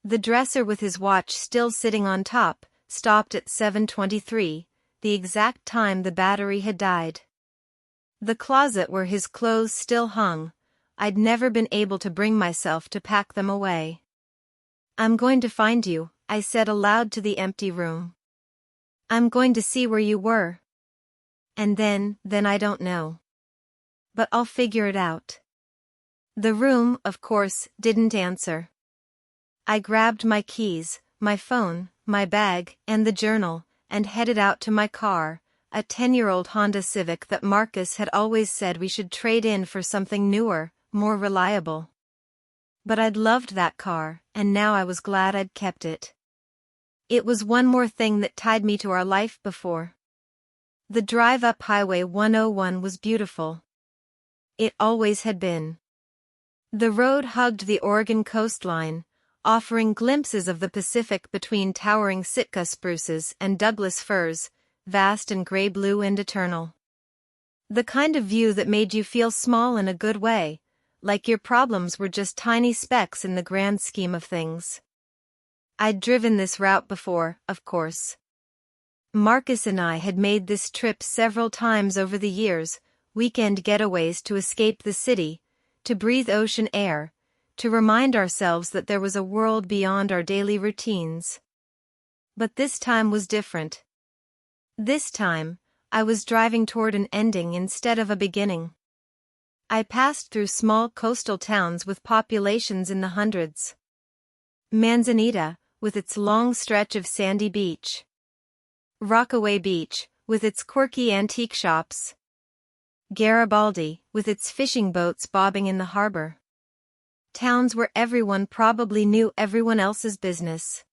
The dresser with his watch still sitting on top, stopped at 7:23, the exact time the battery had died. The closet where his clothes still hung, I'd never been able to bring myself to pack them away. I'm going to find you, I said aloud to the empty room. I'm going to see where you were. And then I don't know. But I'll figure it out. The room, of course, didn't answer. I grabbed my keys, my phone, my bag, and the journal, and headed out to my car, a 10-year-old Honda Civic that Marcus had always said we should trade in for something newer, more reliable. But I'd loved that car, and now I was glad I'd kept it. It was one more thing that tied me to our life before. The drive up Highway 101 was beautiful. It always had been. The road hugged the Oregon coastline, offering glimpses of the Pacific between towering Sitka spruces and Douglas firs, vast and gray-blue and eternal. The kind of view that made you feel small in a good way, like your problems were just tiny specks in the grand scheme of things. I'd driven this route before, of course. Marcus and I had made this trip several times over the years, weekend getaways to escape the city, to breathe ocean air, to remind ourselves that there was a world beyond our daily routines. But this time was different. This time, I was driving toward an ending instead of a beginning. I passed through small coastal towns with populations in the hundreds. Manzanita, with its long stretch of sandy beach. Rockaway Beach, with its quirky antique shops. Garibaldi, with its fishing boats bobbing in the harbor. Towns where everyone probably knew everyone else's business.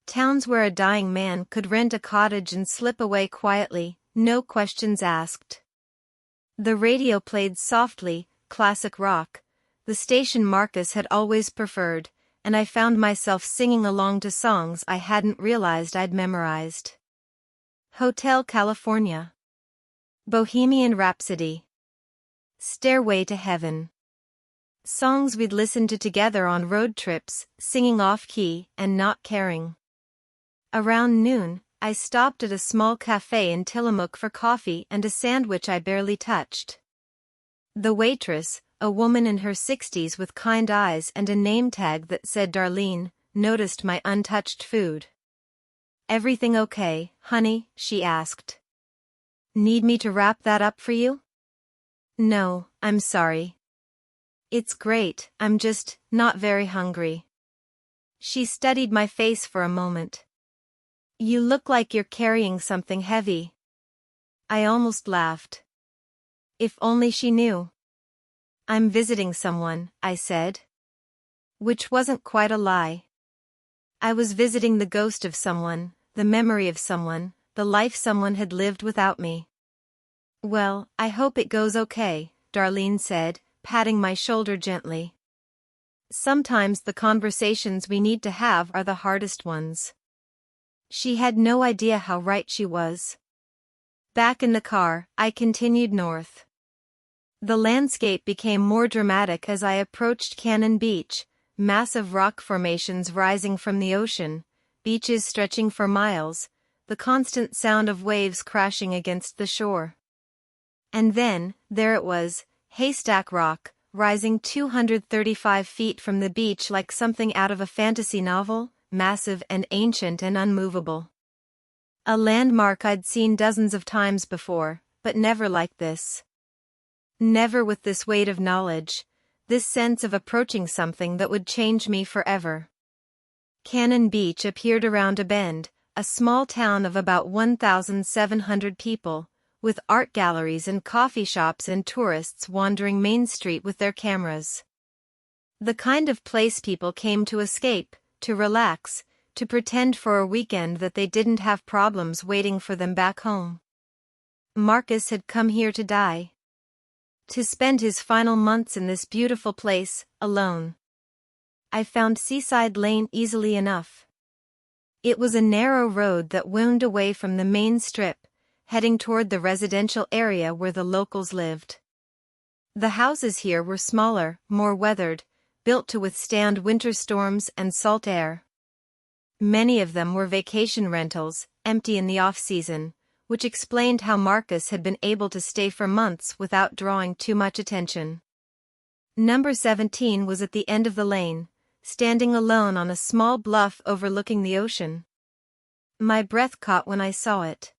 Towns where a dying man could rent a cottage and slip away quietly, no questions asked. The radio played softly, classic rock, the station Marcus had always preferred, and I found myself singing along to songs I hadn't realized I'd memorized. Hotel California. Bohemian Rhapsody. Stairway to Heaven. Songs we'd listened to together on road trips, singing off-key and not caring. Around noon, I stopped at a small cafe in Tillamook for coffee and a sandwich I barely touched. The waitress, a woman in her 60s with kind eyes and a name tag that said Darlene, noticed my untouched food. "Everything okay, honey?" she asked. "Need me to wrap that up for you?" "No, I'm sorry. It's great, I'm just not very hungry." She studied my face for a moment. "You look like you're carrying something heavy." I almost laughed. If only she knew. "I'm visiting someone," I said. Which wasn't quite a lie. I was visiting the ghost of someone, the memory of someone, the life someone had lived without me. "Well, I hope it goes okay," Darlene said, patting my shoulder gently. "Sometimes the conversations we need to have are the hardest ones." She had no idea how right she was. Back in the car, I continued north. The landscape became more dramatic as I approached Cannon Beach, massive rock formations rising from the ocean, beaches stretching for miles, the constant sound of waves crashing against the shore. And then, there it was, Haystack Rock, rising 235 feet from the beach like something out of a fantasy novel, massive and ancient and unmovable. A landmark I'd seen dozens of times before, but never like this. Never with this weight of knowledge, this sense of approaching something that would change me forever. Cannon Beach appeared around a bend, a small town of about 1,700 people, with art galleries and coffee shops and tourists wandering Main Street with their cameras. The kind of place people came to escape, to relax, to pretend for a weekend that they didn't have problems waiting for them back home. Marcus had come here to die. To spend his final months in this beautiful place, alone. I found Seaside Lane easily enough. It was a narrow road that wound away from the main strip, heading toward the residential area where the locals lived. The houses here were smaller, more weathered, built to withstand winter storms and salt air. Many of them were vacation rentals, empty in the off-season, which explained how Marcus had been able to stay for months without drawing too much attention. Number 17 was at the end of the lane, standing alone on a small bluff overlooking the ocean. My breath caught when I saw it.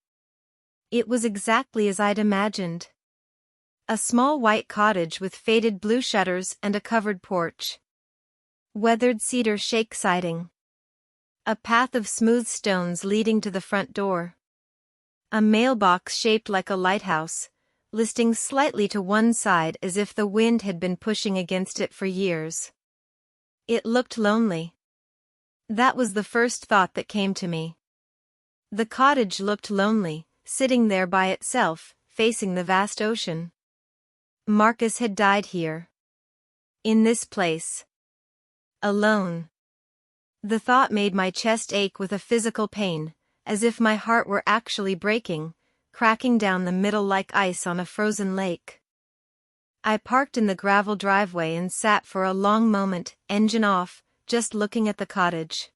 It was exactly as I'd imagined. A small white cottage with faded blue shutters and a covered porch. Weathered cedar shake siding. A path of smooth stones leading to the front door. A mailbox shaped like a lighthouse, listing slightly to one side as if the wind had been pushing against it for years. It looked lonely. That was the first thought that came to me. The cottage looked lonely, sitting there by itself, facing the vast ocean. Marcus had died here. In this place. Alone. The thought made my chest ache with a physical pain, as if my heart were actually breaking, cracking down the middle like ice on a frozen lake. I parked in the gravel driveway and sat for a long moment, engine off, just looking at the cottage.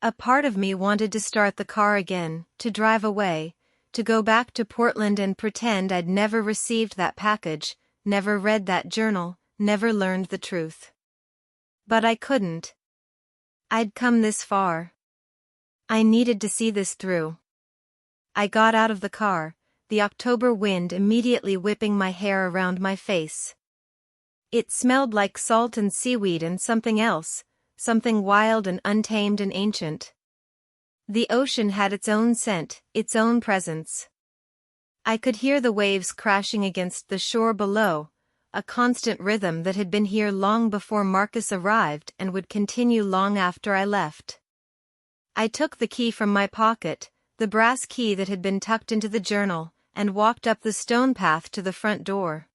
A part of me wanted to start the car again, to drive away, to go back to Portland and pretend I'd never received that package, never read that journal, never learned the truth. But I couldn't. I'd come this far. I needed to see this through. I got out of the car, the October wind immediately whipping my hair around my face. It smelled like salt and seaweed and something else, something wild and untamed and ancient. The ocean had its own scent, its own presence. I could hear the waves crashing against the shore below, a constant rhythm that had been here long before Marcus arrived and would continue long after I left. I took the key from my pocket, the brass key that had been tucked into the journal, and walked up the stone path to the front door.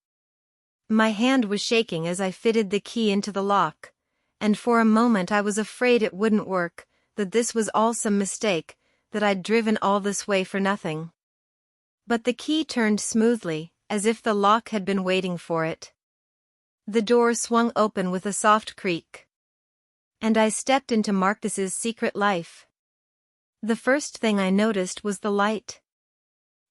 My hand was shaking as I fitted the key into the lock, and for a moment I was afraid it wouldn't work, that this was all some mistake, that I'd driven all this way for nothing. But the key turned smoothly, as if the lock had been waiting for it. The door swung open with a soft creak. And I stepped into Marcus's secret life. The first thing I noticed was the light.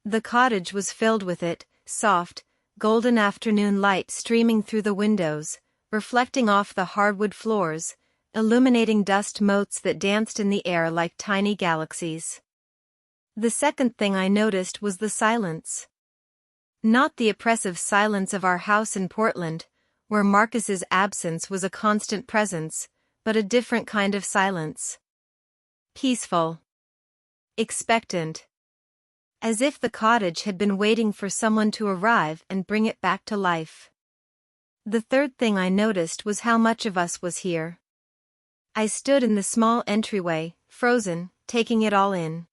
The cottage was filled with it, soft, golden afternoon light streaming through the windows, reflecting off the hardwood floors, illuminating dust motes that danced in the air like tiny galaxies. The second thing I noticed was the silence. Not the oppressive silence of our house in Portland, where Marcus's absence was a constant presence, but a different kind of silence. Peaceful. Expectant. As if the cottage had been waiting for someone to arrive and bring it back to life. The third thing I noticed was how much of us was here. I stood in the small entryway, frozen, taking it all in.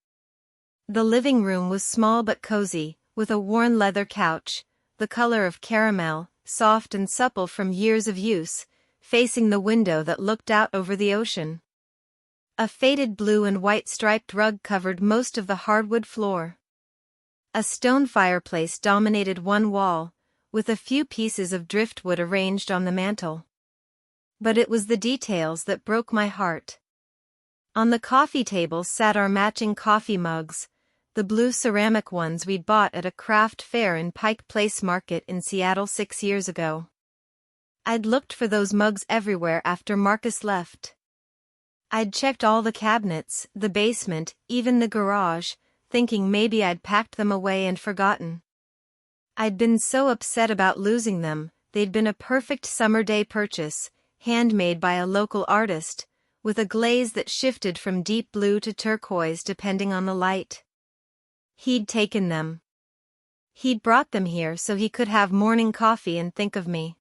The living room was small but cozy, with a worn leather couch, the color of caramel, soft and supple from years of use, facing the window that looked out over the ocean. A faded blue and white striped rug covered most of the hardwood floor. A stone fireplace dominated one wall, with a few pieces of driftwood arranged on the mantel. But it was the details that broke my heart. On the coffee table sat our matching coffee mugs, the blue ceramic ones we'd bought at a craft fair in Pike Place Market in Seattle 6 years ago. I'd looked for those mugs everywhere after Marcus left. I'd checked all the cabinets, the basement, even the garage, thinking maybe I'd packed them away and forgotten. I'd been so upset about losing them. They'd been a perfect summer day purchase, handmade by a local artist, with a glaze that shifted from deep blue to turquoise depending on the light. He'd taken them. He'd brought them here so he could have morning coffee and think of me.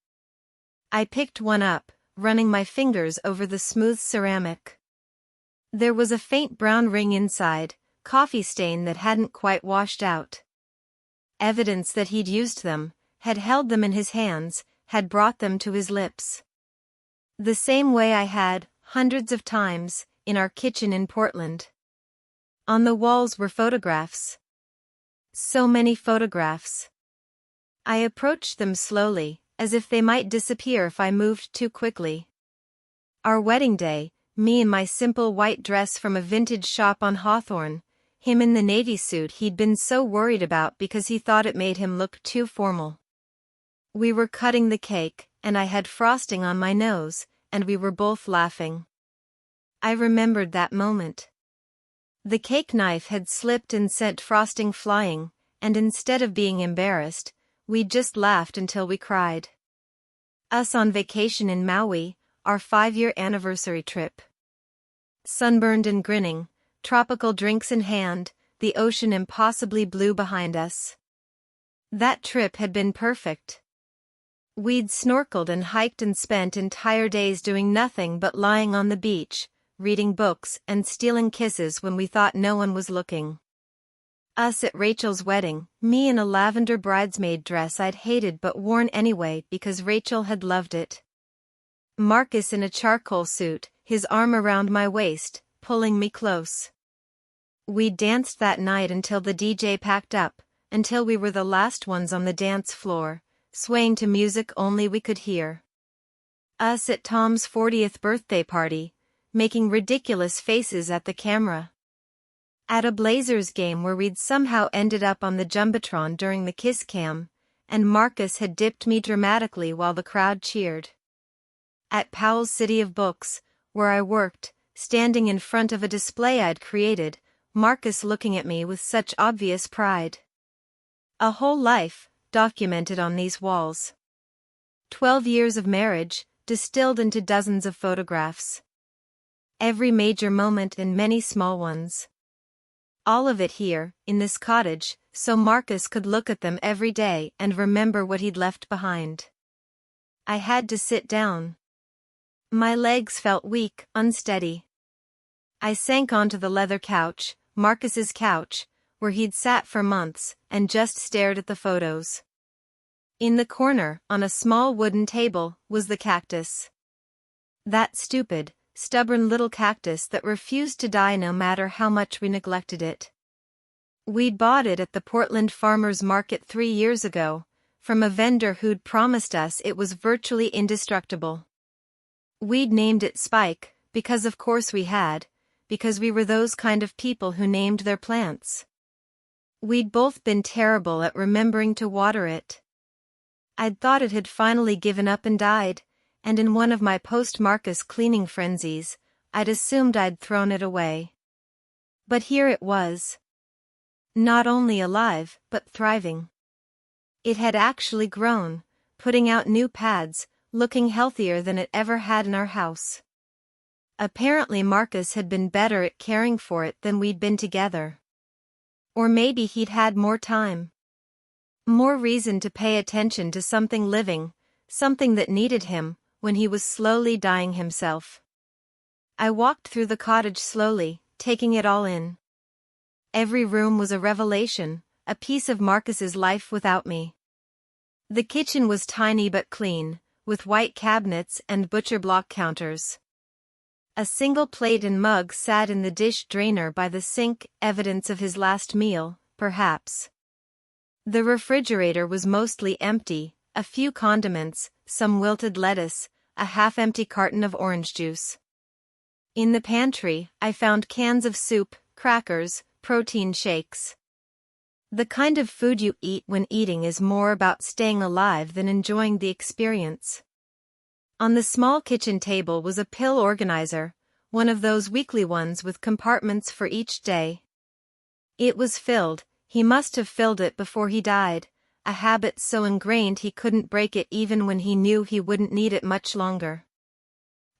I picked one up, running my fingers over the smooth ceramic. There was a faint brown ring inside, coffee stain that hadn't quite washed out. Evidence that he'd used them, had held them in his hands, had brought them to his lips. The same way I had, hundreds of times, in our kitchen in Portland. On the walls were photographs. So many photographs. I approached them slowly, as if they might disappear if I moved too quickly. Our wedding day, me in my simple white dress from a vintage shop on Hawthorne, him in the navy suit he'd been so worried about because he thought it made him look too formal. We were cutting the cake, and I had frosting on my nose, and we were both laughing. I remembered that moment. The cake knife had slipped and sent frosting flying, and instead of being embarrassed, we just laughed until we cried. Us on vacation in Maui, our 5-year anniversary trip. Sunburned and grinning, tropical drinks in hand, the ocean impossibly blue behind us. That trip had been perfect. We'd snorkeled and hiked and spent entire days doing nothing but lying on the beach, reading books and stealing kisses when we thought no one was looking. Us at Rachel's wedding, me in a lavender bridesmaid dress I'd hated but worn anyway because Rachel had loved it. Marcus in a charcoal suit, his arm around my waist, pulling me close. We danced that night until the DJ packed up, until we were the last ones on the dance floor, swaying to music only we could hear. Us at Tom's 40th birthday party, making ridiculous faces at the camera. At a Blazers game where we'd somehow ended up on the Jumbotron during the kiss cam, and Marcus had dipped me dramatically while the crowd cheered. At Powell's City of Books, where I worked, standing in front of a display I'd created, Marcus looking at me with such obvious pride. A whole life, documented on these walls. 12 years of marriage, distilled into dozens of photographs. Every major moment and many small ones. All of it here, in this cottage, so Marcus could look at them every day and remember what he'd left behind. I had to sit down. My legs felt weak, unsteady. I sank onto the leather couch, Marcus's couch, where he'd sat for months, and just stared at the photos. In the corner, on a small wooden table, was the cactus. That stupid, stubborn little cactus that refused to die no matter how much we neglected it. We'd bought it at the Portland Farmers Market 3 years ago, from a vendor who'd promised us it was virtually indestructible. We'd named it Spike, because of course we had, because we were those kind of people who named their plants. We'd both been terrible at remembering to water it. I'd thought it had finally given up and died, and in one of my post-Marcus cleaning frenzies, I'd assumed I'd thrown it away. But here it was. Not only alive, but thriving. It had actually grown, putting out new pads, looking healthier than it ever had in our house. Apparently Marcus had been better at caring for it than we'd been together. Or maybe he'd had more time. More reason to pay attention to something living, something that needed him, when he was slowly dying himself. I walked through the cottage slowly, taking it all in. Every room was a revelation, a piece of Marcus's life without me. The kitchen was tiny but clean, with white cabinets and butcher block counters. A single plate and mug sat in the dish drainer by the sink, evidence of his last meal, perhaps. The refrigerator was mostly empty, a few condiments, some wilted lettuce, a half-empty carton of orange juice. In the pantry, I found cans of soup, crackers, protein shakes. The kind of food you eat when eating is more about staying alive than enjoying the experience. On the small kitchen table was a pill organizer, one of those weekly ones with compartments for each day. It was filled. He must have filled it before he died, a habit so ingrained he couldn't break it even when he knew he wouldn't need it much longer.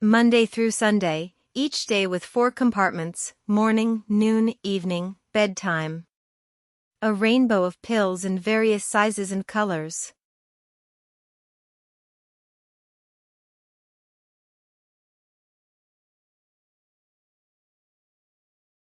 Monday through Sunday, each day with 4 compartments, morning, noon, evening, bedtime. A rainbow of pills in various sizes and colors.